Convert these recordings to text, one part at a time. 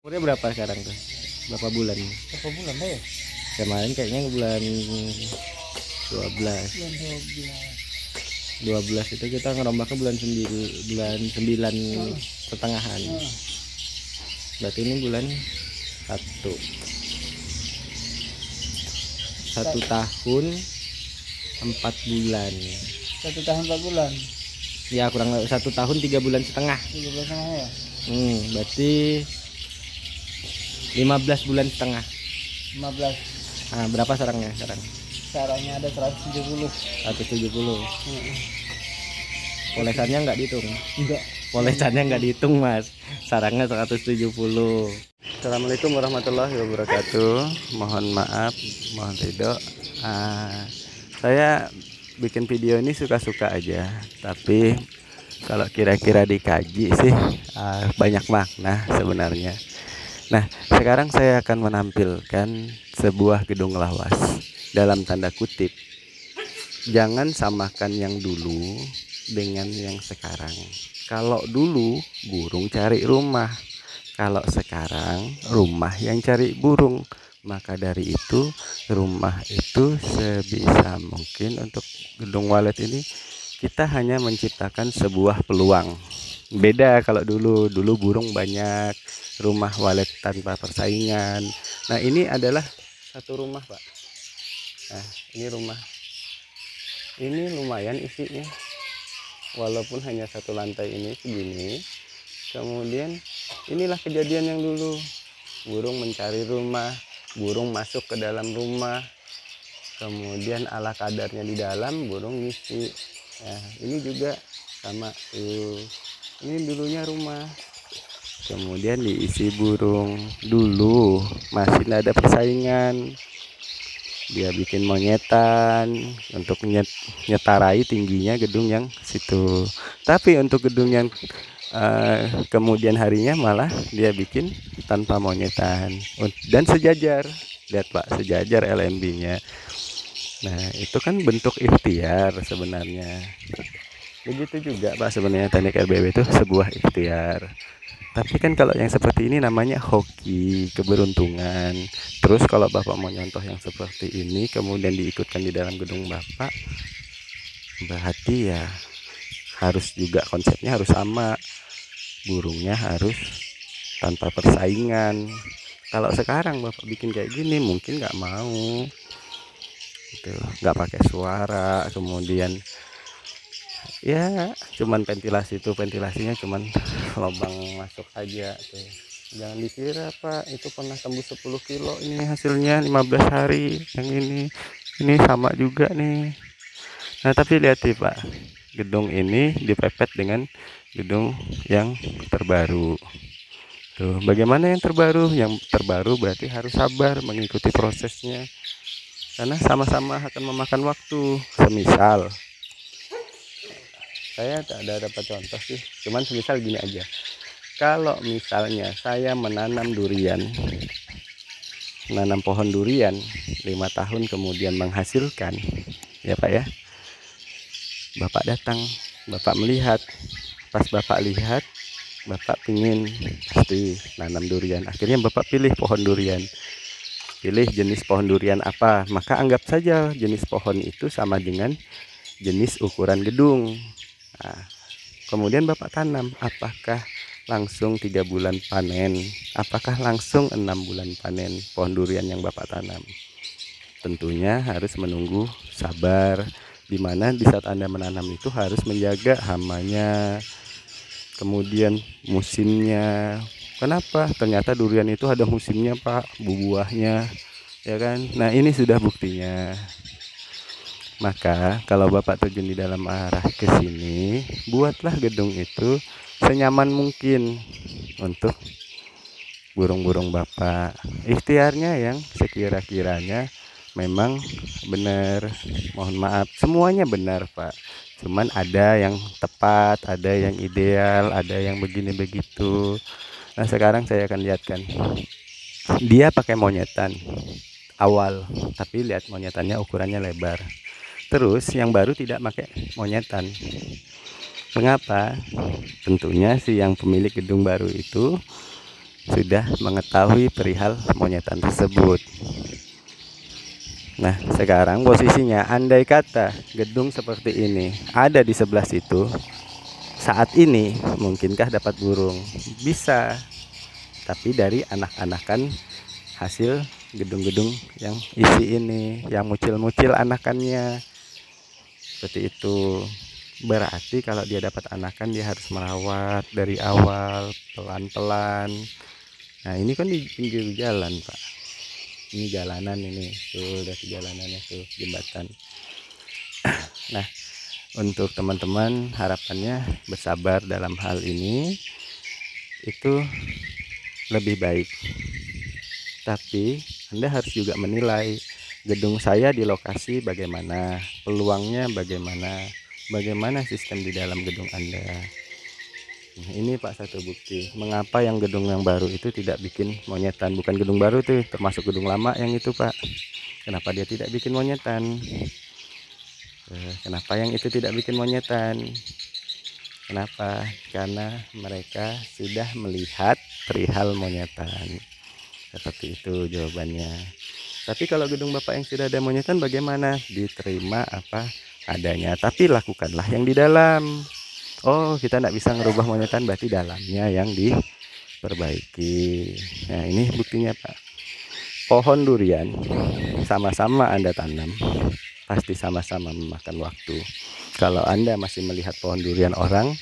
Umurnya berapa sekarang tuh? Berapa bulan? Berapa bulan ya? Kemarin kayaknya bulan 12. Bulan 12. 12 itu kita ngerombaknya bulan 9 pertengahan. Berarti ini bulan 1. 1 tahun 4 bulan. 1 tahun 4 bulan. Ya kurang 1 tahun 3 bulan setengah. 3 bulan setengah ya? Berarti 15 bulan setengah. 15. Nah, berapa sarangnya sekarang? Sarangnya ada 170. 170. Polesannya nggak dihitung. Enggak. Polesannya nggak dihitung, Mas. Sarangnya 170. Assalamualaikum warahmatullahi wabarakatuh. Mohon maaf, mohon ridho. Saya bikin video ini suka-suka aja, tapi kalau kira-kira dikaji sih banyak makna sebenarnya. Nah, sekarang saya akan menampilkan sebuah gedung lawas dalam tanda kutip. Jangan samakan yang dulu dengan yang sekarang. Kalau dulu burung cari rumah, kalau sekarang rumah yang cari burung. Maka dari itu rumah itu sebisa mungkin untuk gedung walet ini kita hanya menciptakan sebuah peluang. Beda kalau dulu burung banyak, rumah walet tanpa persaingan. Nah, ini adalah satu rumah, Pak. Nah, ini rumah. Ini lumayan isinya. Walaupun hanya satu lantai ini segini. Kemudian inilah kejadian yang dulu. Burung mencari rumah, burung masuk ke dalam rumah. Kemudian ala kadarnya di dalam burung ngisi. Nah, ini juga sama tuh. Ini dulunya rumah. Kemudian diisi burung. Dulu masih tidak ada persaingan. Dia bikin monyetan untuk nyetarai tingginya gedung yang situ. Tapi untuk gedung yang kemudian harinya malah dia bikin tanpa monyetan dan sejajar. Lihat, Pak, sejajar LMB-nya. Nah, itu kan bentuk ikhtiar sebenarnya. Begitu juga, Pak, sebenarnya teknik RBW itu sebuah ikhtiar. Tapi kan kalau yang seperti ini namanya hoki, keberuntungan. Terus kalau Bapak mau nyontoh yang seperti ini kemudian diikutkan di dalam gedung Bapak, berarti ya harus juga konsepnya harus sama. Burungnya harus tanpa persaingan. Kalau sekarang Bapak bikin kayak gini mungkin nggak mau. Gitu, nggak pakai suara, kemudian ya cuman ventilasinya cuman lubang masuk aja tuh. Jangan dikira, Pak, itu pernah tembus 10 kilo ini hasilnya 15 hari. Yang ini sama juga nih. Nah, tapi lihat nih, Pak, gedung ini dipepet dengan gedung yang terbaru. Tuh, bagaimana yang terbaru? Yang terbaru berarti harus sabar mengikuti prosesnya. Karena sama-sama akan memakan waktu. Semisal saya tak ada dapat contoh sih, cuman semisal gini aja. Kalau misalnya saya menanam pohon durian 5 tahun kemudian menghasilkan, ya Pak ya, Bapak datang, Bapak melihat, pas Bapak lihat, Bapak pingin pasti nanam durian. Akhirnya Bapak pilih pohon durian, pilih jenis pohon durian apa, maka anggap saja jenis pohon itu sama dengan jenis ukuran gedung. Nah, kemudian Bapak tanam, apakah langsung 3 bulan panen, apakah langsung 6 bulan panen pohon durian yang Bapak tanam? Tentunya harus menunggu, sabar, dimana di saat Anda menanam itu harus menjaga hamanya, kemudian musimnya. Kenapa? Ternyata durian itu ada musimnya, Pak, buahnya, ya kan? Nah, ini sudah buktinya. Maka kalau Bapak terjun di dalam arah ke sini, buatlah gedung itu senyaman mungkin untuk burung-burung Bapak. Ikhtiarnya yang sekira-kiranya memang benar. Mohon maaf, semuanya benar, Pak. Cuman ada yang tepat, ada yang ideal, ada yang begini begitu. Nah, sekarang saya akan lihatkan. Dia pakai monyetan awal, tapi lihat monyetannya ukurannya lebar. Terus yang baru tidak pakai monyetan. Mengapa? Tentunya si yang pemilik gedung baru itu sudah mengetahui perihal monyetan tersebut. Nah, sekarang posisinya andai kata gedung seperti ini ada di sebelah situ, saat ini mungkinkah dapat burung? Bisa, tapi dari anak-anakan hasil gedung-gedung yang isi ini, yang mucil-mucil anakannya. Seperti itu. Berarti kalau dia dapat anakan, dia harus merawat dari awal, pelan-pelan. Nah, ini kan di pinggir jalan, Pak. Ini jalanan ini, tuh udah jalanannya tuh, jembatan. Nah, untuk teman-teman harapannya bersabar dalam hal ini itu lebih baik. Tapi Anda harus juga menilai gedung saya di lokasi bagaimana, peluangnya bagaimana sistem di dalam gedung Anda. Nah, ini Pak satu bukti mengapa yang gedung yang baru itu tidak bikin monyetan. Bukan gedung baru tuh, termasuk gedung lama yang itu Pak. Kenapa dia tidak bikin monyetan? Kenapa yang itu tidak bikin monyetan? Kenapa? Karena mereka sudah melihat perihal monyetan. Seperti itu jawabannya. Tapi kalau gedung Bapak yang sudah ada monyetan bagaimana? Diterima apa adanya, tapi lakukanlah yang di dalam. Oh, kita tidak bisa ngerubah monyetan, berarti dalamnya yang diperbaiki. Nah, ini buktinya Pak. Pohon durian sama-sama Anda tanam, pasti sama-sama memakan waktu. Kalau Anda masih melihat pohon durian orang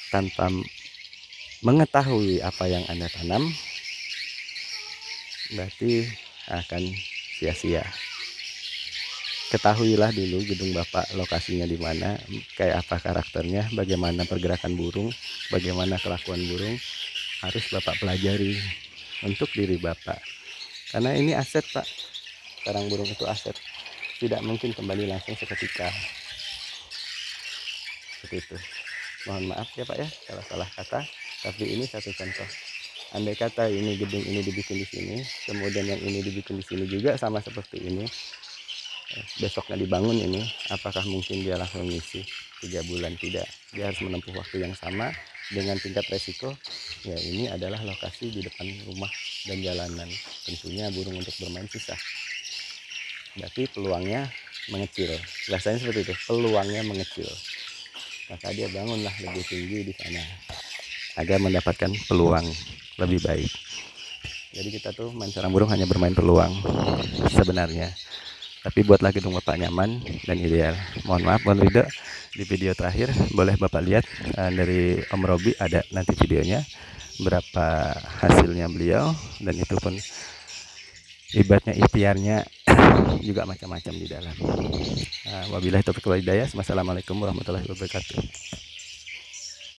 tanpa mengetahui apa yang Anda tanam, berarti akan sia-sia. Ketahuilah dulu gedung Bapak lokasinya di mana, kayak apa karakternya, bagaimana pergerakan burung, bagaimana kelakuan burung, harus Bapak pelajari untuk diri Bapak. Karena ini aset Pak, sarang burung itu aset, tidak mungkin kembali langsung seketika. Seperti itu. Mohon maaf ya Pak ya kalau salah kata, tapi ini satu contoh. Andai kata ini gedung ini dibikin di sini, kemudian yang ini dibikin di sini juga sama seperti ini, besoknya dibangun ini, apakah mungkin dia langsung ngisi 3 bulan? Tidak, dia harus menempuh waktu yang sama dengan tingkat resiko. Ya, ini adalah lokasi di depan rumah dan jalanan, tentunya burung untuk bermain susah, berarti peluangnya mengecil. Rasanya seperti itu, peluangnya mengecil, maka dia bangunlah lebih tinggi di sana agar mendapatkan peluang lebih baik. Jadi kita tuh main sarang burung hanya bermain peluang sebenarnya, tapi buatlah gedung Bapak nyaman dan ideal. Mohon maaf Bang Rido, di video terakhir boleh Bapak lihat dari Om Robi, ada nanti videonya berapa hasilnya beliau, dan itu pun ibaratnya ikhtiarnya juga macam-macam di dalam. Wabillahi taufiq wal hidayah. Wassalamualaikum warahmatullahi wabarakatuh.